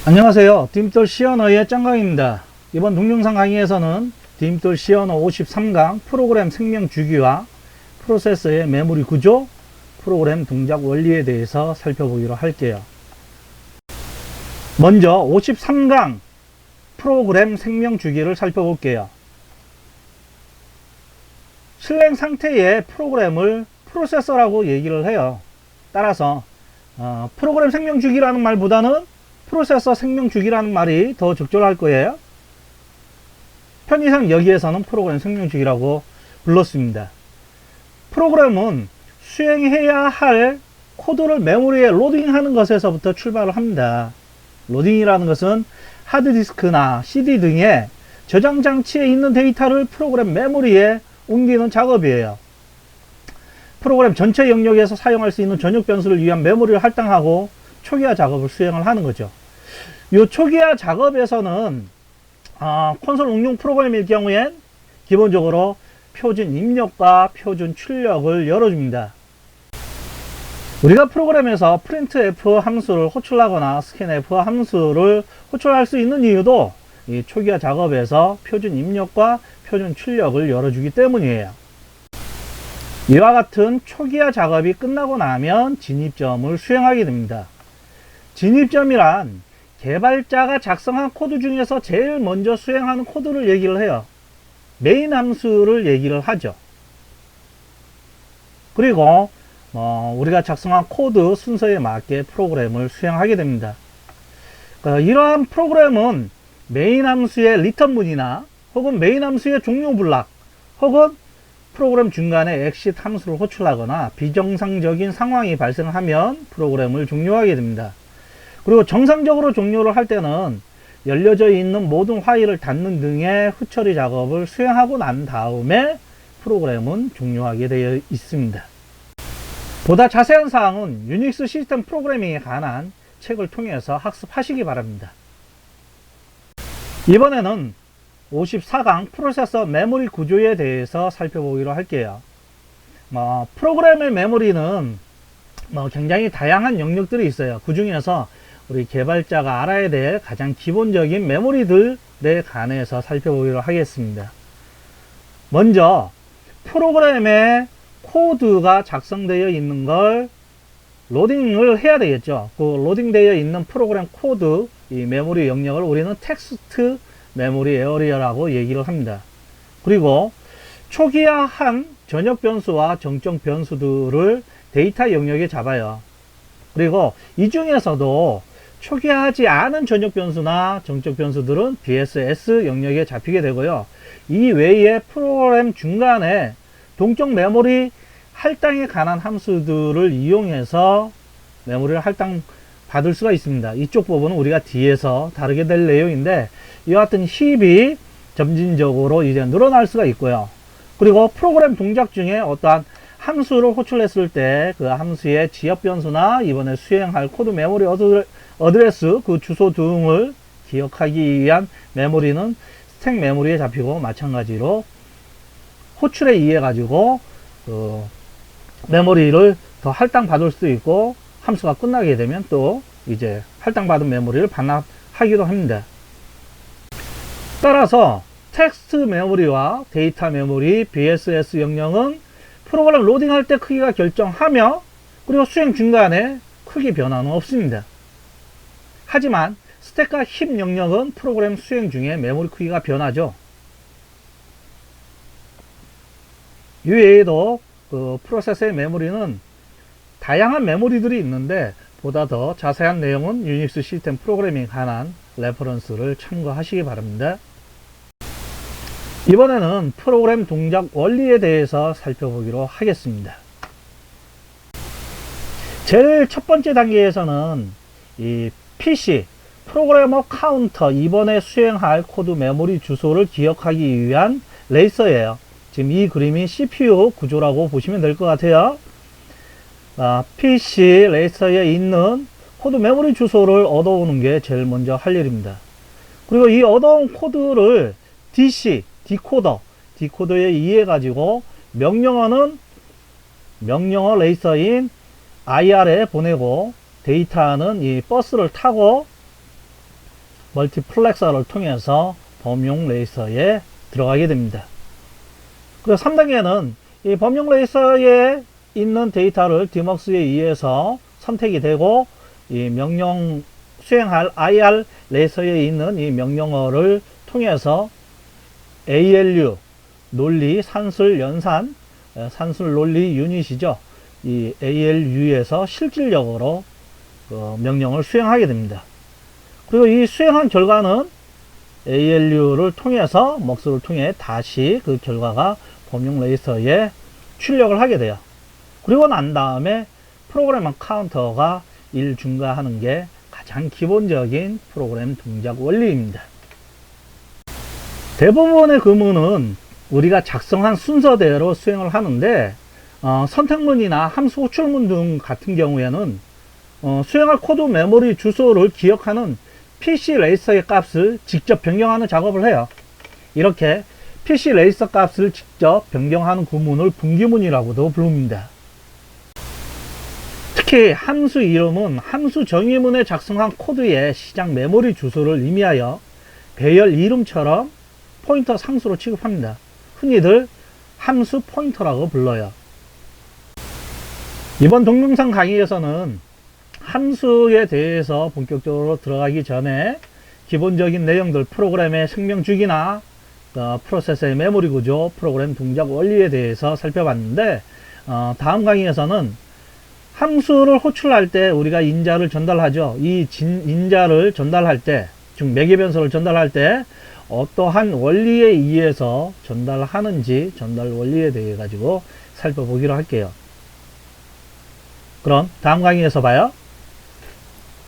안녕하세요. 디딤돌 시언어의 짱강입니다. 이번 동영상 강의에서는 디딤돌 시언어 53강 프로그램 생명 주기와 프로세서의 메모리 구조, 프로그램 동작 원리에 대해서 살펴보기로 할게요. 먼저 53강 프로그램 생명 주기를 살펴볼게요. 실행 상태의 프로그램을 프로세서라고 얘기를 해요. 따라서 프로그램 생명 주기라는 말보다는 프로세서 생명 주기라는 말이 더 적절할 거예요. 편의상 여기에서는 프로그램 생명 주기라고 불렀습니다. 프로그램은 수행해야 할 코드를 메모리에 로딩하는 것에서부터 출발을 합니다. 로딩이라는 것은 하드디스크나 CD 등의 저장 장치에 있는 데이터를 프로그램 메모리에 옮기는 작업이에요. 프로그램 전체 영역에서 사용할 수 있는 전역 변수를 위한 메모리를 할당하고 초기화 작업을 수행을 하는 거죠. 이 초기화 작업에서는 콘솔 응용 프로그램일 경우엔 기본적으로 표준 입력과 표준 출력을 열어줍니다. 우리가 프로그램에서 printf 함수를 호출하거나 scanf 함수를 호출할 수 있는 이유도 이 초기화 작업에서 표준 입력과 표준 출력을 열어주기 때문이에요. 이와 같은 초기화 작업이 끝나고 나면 진입점을 수행하게 됩니다. 진입점이란 개발자가 작성한 코드 중에서 제일 먼저 수행하는 코드를 얘기를 해요. 메인 함수를 얘기를 하죠. 그리고 우리가 작성한 코드 순서에 맞게 프로그램을 수행하게 됩니다. 이러한 프로그램은 메인 함수의 리턴 문이나 혹은 메인 함수의 종료 블락 혹은 프로그램 중간에 exit 함수를 호출하거나 비정상적인 상황이 발생하면 프로그램을 종료하게 됩니다. 그리고 정상적으로 종료를 할 때는 열려져 있는 모든 파일을 닫는 등의 후처리 작업을 수행하고 난 다음에 프로그램은 종료하게 되어 있습니다. 보다 자세한 사항은 유닉스 시스템 프로그래밍에 관한 책을 통해서 학습하시기 바랍니다. 이번에는 54강 프로세서 메모리 구조에 대해서 살펴보기로 할게요. 프로그램의 메모리는 굉장히 다양한 영역들이 있어요. 그 중에서 우리 개발자가 알아야 될 가장 기본적인 메모리들에 관해서 살펴보기로 하겠습니다. 먼저 프로그램에 코드가 작성되어 있는 걸 로딩을 해야 되겠죠. 그 로딩되어 있는 프로그램 코드 이 메모리 영역을 우리는 텍스트 메모리 에어리어라고 얘기를 합니다. 그리고 초기화한 전역 변수와 정적 변수들을 데이터 영역에 잡아요. 그리고 이 중에서도 초기화하지 않은 전역 변수나 정적 변수들은 BSS 영역에 잡히게 되고요. 이 외에 프로그램 중간에 동적 메모리 할당에 관한 함수들을 이용해서 메모리를 할당 받을 수가 있습니다. 이쪽 부분은 우리가 뒤에서 다루게 될 내용인데 이와 같은 힙이 점진적으로 이제 늘어날 수가 있고요. 그리고 프로그램 동작 중에 어떠한 함수를 호출했을 때 그 함수의 지역 변수나 이번에 수행할 코드 메모리 어드레스 그 주소 등을 기억하기 위한 메모리는 스택 메모리에 잡히고 마찬가지로 호출에 의해 가지고 메모리를 더 할당 받을 수도 있고 함수가 끝나게 되면 또 이제 할당받은 메모리를 반납하기도 합니다. 따라서 텍스트 메모리와 데이터 메모리 BSS 영역은 프로그램 로딩할 때 크기가 결정하며 그리고 수행 중간에 크기 변화는 없습니다. 하지만 스택과 힙 영역은 프로그램 수행 중에 메모리 크기가 변하죠. 이외에도 그 프로세서의 메모리는 다양한 메모리들이 있는데 보다 더 자세한 내용은 유닉스 시스템 프로그래밍에 관한 레퍼런스를 참고하시기 바랍니다. 이번에는 프로그램 동작 원리에 대해서 살펴보기로 하겠습니다. 제일 첫 번째 단계에서는 이 PC 프로그래머 카운터 이번에 수행할 코드 메모리 주소를 기억하기 위한 레이서예요. 지금 이 그림이 CPU 구조라고 보시면 될 것 같아요. PC 레이서에 있는 코드 메모리 주소를 얻어오는 게 제일 먼저 할 일입니다. 그리고 이 얻어온 코드를 DC 디코더에 의해 가지고 명령어는 명령어 레이서인 IR에 보내고 데이터는 이 버스를 타고 멀티플렉서를 통해서 범용 레이서에 들어가게 됩니다. 그리고 3단계는 이 범용 레이서에 있는 데이터를 디먹스에 의해서 선택이 되고 이 명령 수행할 IR 레이서에 있는 이 명령어를 통해서 ALU 논리 산술 연산 산술 논리 유닛이죠. 이 ALU에서 실질적으로 명령을 수행하게 됩니다. 그리고 이 수행한 결과는 ALU를 통해서 먹스를 통해 다시 그 결과가 범용 레이서에 출력을 하게 돼요. 그리고 난 다음에 프로그램 카운터가 1 증가하는 게 가장 기본적인 프로그램 동작 원리입니다. 대부분의 근무는 우리가 작성한 순서대로 수행을 하는데 선택문이나 함수 호출문 등 같은 경우에는 수행할 코드 메모리 주소를 기억하는 PC 레이서의 값을 직접 변경하는 작업을 해요. 이렇게 PC 레이서 값을 직접 변경하는 구문을 분기문이라고도 부릅니다. 특히 함수 이름은 함수 정의문에 작성한 코드의 시작 메모리 주소를 의미하여 배열 이름처럼 포인터 상수로 취급합니다. 흔히들 함수 포인터라고 불러요. 이번 동영상 강의에서는 함수에 대해서 본격적으로 들어가기 전에 기본적인 내용들, 프로그램의 생명 주기나 프로세서의 메모리 구조, 프로그램 동작 원리에 대해서 살펴봤는데 다음 강의에서는 함수를 호출할 때 우리가 인자를 전달하죠. 이 인자를 전달할 때, 즉 매개 변수를 전달할 때 어떠한 원리에 의해서 전달하는지 전달 원리에 대해 가지고 살펴보기로 할게요. 그럼 다음 강의에서 봐요.